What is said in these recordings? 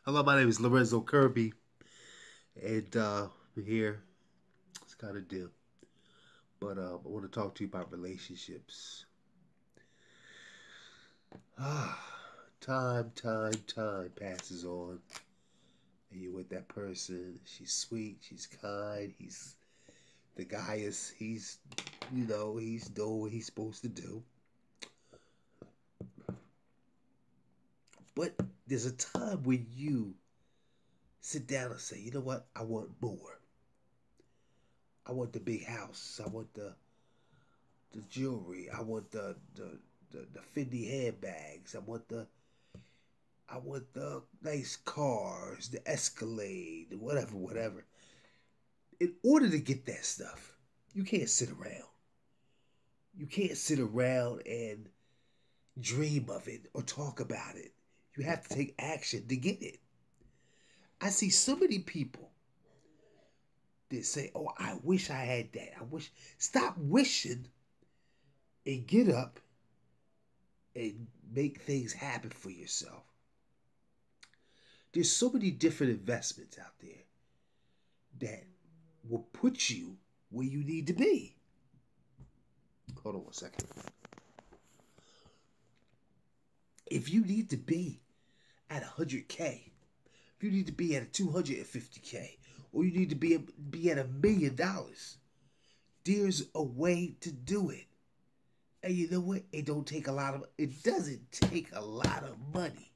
Hello, my name is Lorenzo Kirby, and we're here. It's kind of dim, but I want to talk to you about relationships. Time passes on, and you're with that person. She's sweet, she's kind. The guy he's doing what he's supposed to do. But there's a time when you sit down and say, you know what, I want more. I want the big house. I want the jewelry. I want the Fendi handbags. I want the nice cars, the Escalade, whatever. In order to get that stuff, you can't sit around. You can't sit around and dream of it or talk about it. You have to take action to get it. I see so many people that say, "Oh, I wish I had that. I wish." Stop wishing and get up and make things happen for yourself. There's so many different investments out there that will put you where you need to be. Hold on one second. If you need to be at 100K, if you need to be at 250K, or you need to be at $1 million, there's a way to do it. And you know what? It doesn't take a lot of money.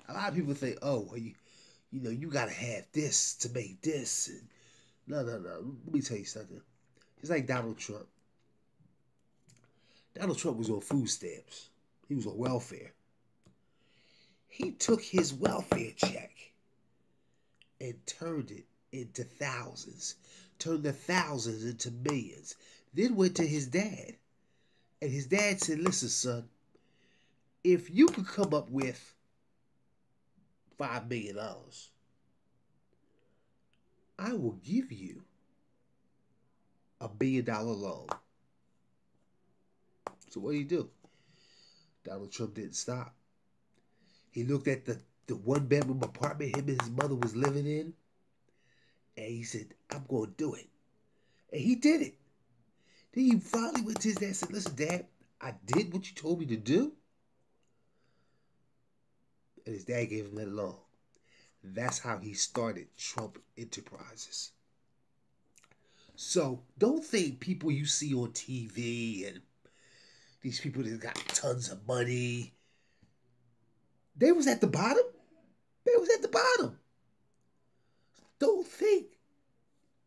A lot of people think, oh, well, you gotta have this to make this. And no. Let me tell you something. It's like Donald Trump. Donald Trump was on food stamps. He was on welfare. He took his welfare check and turned it into thousands. Turned the thousands into millions. Then went to his dad. And his dad said, listen, son, if you could come up with $5 million, I will give you $1 billion loan. So what did he do? Donald Trump didn't stop. He looked at the one-bedroom apartment him and his mother was living in, and he said, I'm going to do it. And he did it. Then he finally went to his dad and said, listen, Dad, I did what you told me to do. And his dad gave him that loan. That's how he started Trump Enterprises. So don't think people you see on TV and these people that got tons of money, they was at the bottom. They was at the bottom. Don't think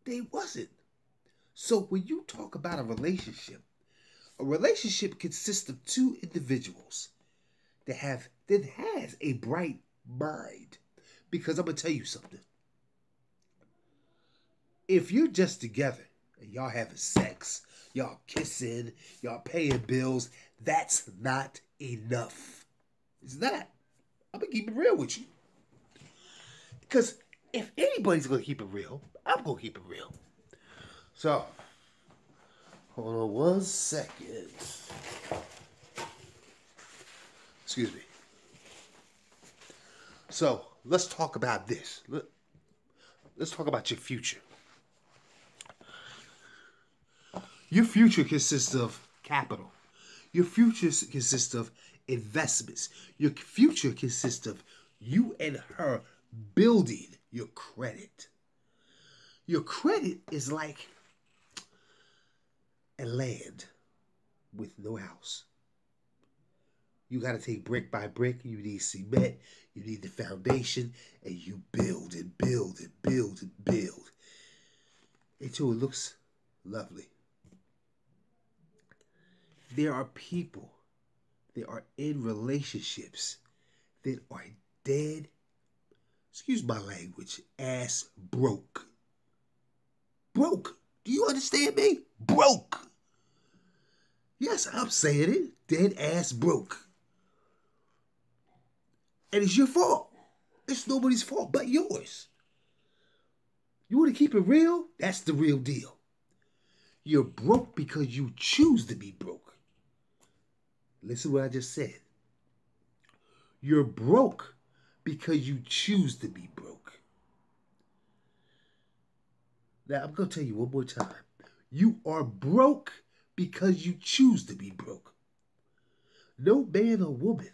they wasn't. So when you talk about a relationship consists of two individuals that has a bright mind. Because I'm gonna tell you something. If you're just together and y'all having sex, y'all kissing, y'all paying bills, that's not enough. It's not. I'm gonna keep it real with you. Because if anybody's gonna keep it real, I'm gonna keep it real. So, hold on one second. Excuse me. So, let's talk about this. Let's talk about your future. Your future consists of capital. Your future consists of investments. Your future consists of you and her building your credit. Your credit is like a land with no house. You got to take brick by brick. You need cement. You need the foundation. And you build and build and build and build until it looks lovely. There are people that are in relationships that are dead, excuse my language, ass broke. Broke. Do you understand me? Broke. Yes, I'm saying it. Dead ass broke. And it's your fault. It's nobody's fault but yours. You want to keep it real? That's the real deal. You're broke because you choose to be broke. Listen to what I just said. You're broke because you choose to be broke. Now, I'm going to tell you one more time. You are broke because you choose to be broke. No man or woman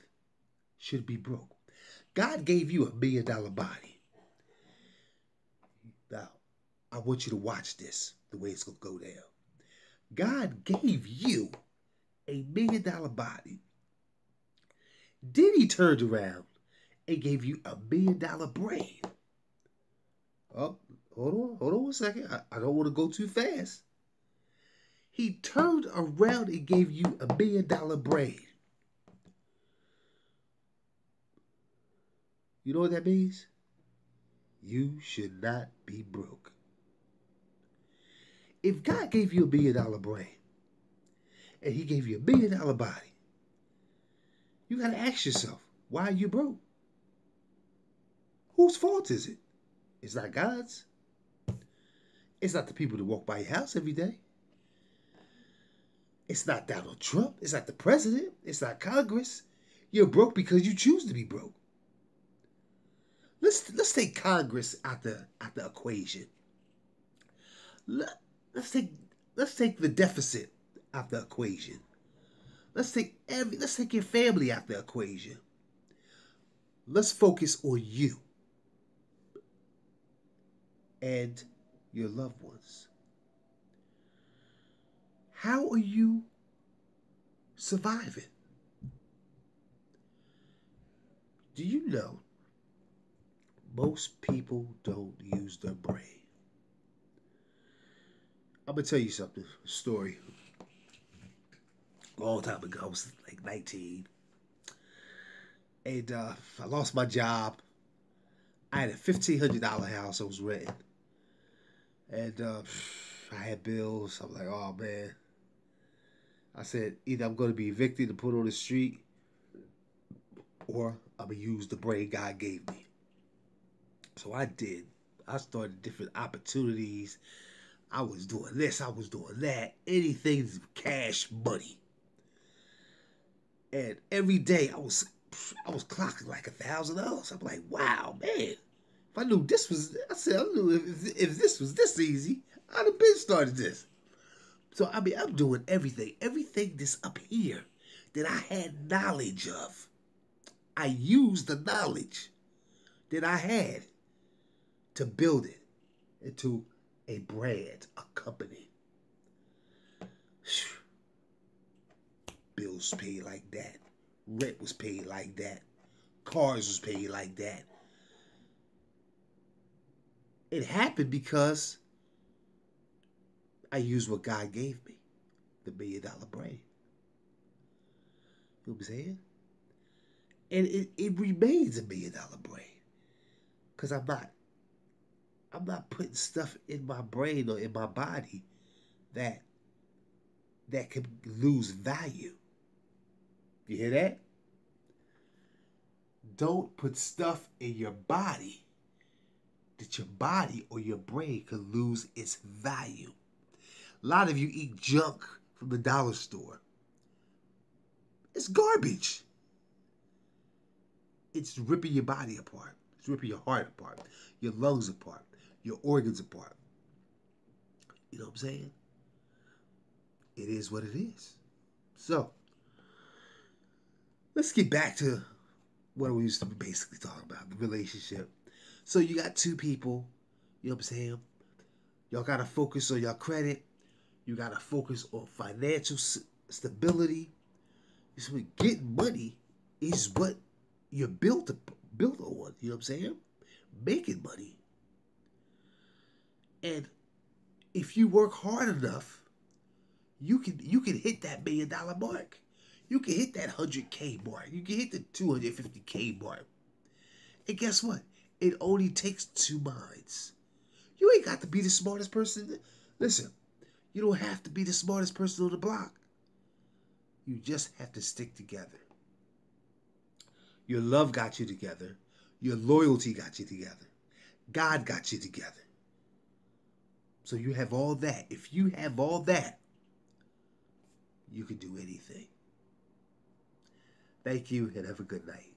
should be broke. God gave you $1 million body. Now, I want you to watch this, the way it's going to go down. God gave you $1 million body. Then he turned around and gave you $1 million brain. Oh, hold on a second. I don't want to go too fast. He turned around and gave you $1 million brain. You know what that means? You should not be broke. If God gave you $1 million brain and he gave you $1 million body, you got to ask yourself, why are you broke? Whose fault is it? It's not God's. It's not the people that walk by your house every day. It's not Donald Trump. It's not the president. It's not Congress. You're broke because you choose to be broke. Let's take Congress out the equation. Let's take the deficit out the equation. Let's take your family out the equation. Let's focus on you and your loved ones. How are you surviving? Do you know most people don't use their brain? I'm going to tell you something, a story. A long time ago, I was like 19. And I lost my job. I had a $1,500 house I was renting. And I had bills. I'm like, oh, man. I said, either I'm going to be evicted and put on the street, or I'm going to use the brain God gave me. So I did. I started different opportunities. I was doing this. I was doing that. Anything cash money. And every day I was clocking like $1,000. I'm like, wow, man. If I knew this was, I knew if this was this easy, I'd have been started this. So, I mean, I'm doing everything that's up here that I had knowledge of. I used the knowledge that I had to build it into a brand, a company. Bills paid like that. Rent was paid like that. Cars was paid like that. It happened because I used what God gave me, the $1 million brain. You know what I'm saying? And it remains a $1 million brain. Because I'm not putting stuff in my brain or in my body that can lose value. You hear that? Don't put stuff in your body that your body or your brain could lose its value. A lot of you eat junk from the dollar store. It's garbage. It's ripping your body apart. It's ripping your heart apart, your lungs apart, your organs apart. You know what I'm saying? It is what it is. So, let's get back to what we used to basically talk about, the relationship. So you got two people, you know what I'm saying? Y'all got to focus on your credit. You got to focus on financial stability. So getting money is what you're built on, you know what I'm saying? Making money. And if you work hard enough, you can hit that $1 million mark. You can hit that 100K mark. You can hit the 250K mark. And guess what? It only takes two minds. You ain't got to be the smartest person. Listen, you don't have to be the smartest person on the block. You just have to stick together. Your love got you together. Your loyalty got you together. God got you together. So you have all that. If you have all that, you can do anything. Thank you and have a good night.